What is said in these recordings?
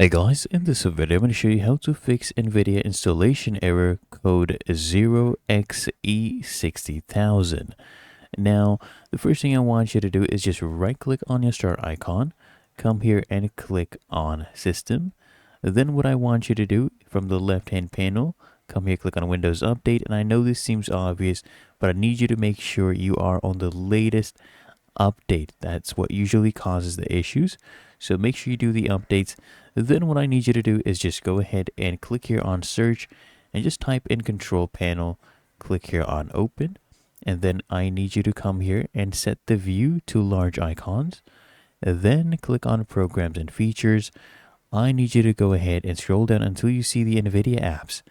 Hey guys, in this video I'm going to show you how to fix NVIDIA installation error code 0xe60000. Now, the first thing I want you to do is just right click on your start icon, come here and click on system. Then what I want you to do from the left hand panel, come here, click on Windows Update, and I know this seems obvious, but I need you to make sure you are on the latest update. That's what usually causes the issues. So make sure you do the updates. Then what I need you to do is just go ahead and click here on search and just type in control panel, click here on open. And then I need you to come here and set the view to large icons. Then click on programs and features. I need you to go ahead and scroll down until you see the NVIDIA apps.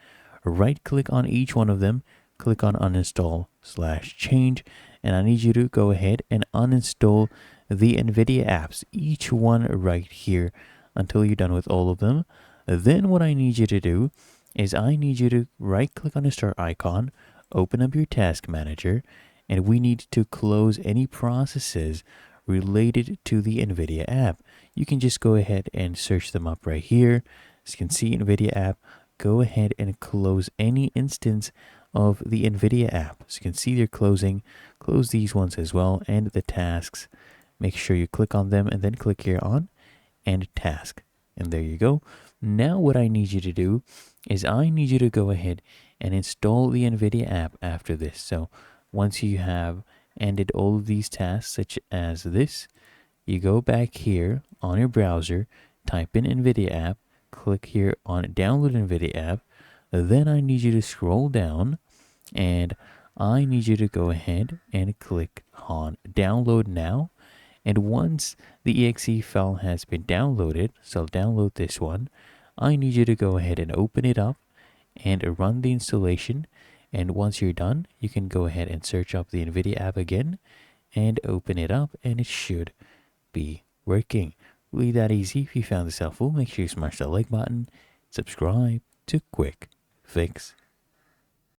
Right click on each one of them, click on uninstall/change, and I need you to go ahead and uninstall the NVIDIA apps, each one right here until you're done with all of them. Then what I need you to do is I need you to right click on the start icon, open up your task manager, and we need to close any processes related to the NVIDIA app. You can just go ahead and search them up right here. As you can see, NVIDIA app, go ahead and close any instance of the NVIDIA app. So you can see they're closing. Close these ones as well, and the tasks. Make sure you click on them and then click here on End Task. And there you go. Now what I need you to do is I need you to go ahead and install the NVIDIA app after this. So once you have ended all of these tasks, such as this, you go back here on your browser, type in NVIDIA app, click here on download NVIDIA app. Then I need you to scroll down and I need you to go ahead and click on download now. And once the exe file has been downloaded, so download this one, I need you to go ahead and open it up and run the installation. And once you're done, you can go ahead and search up the NVIDIA app again and open it up, and it should be working. Really that easy. If you found this helpful, make sure you smash that like button, subscribe to Quick Fix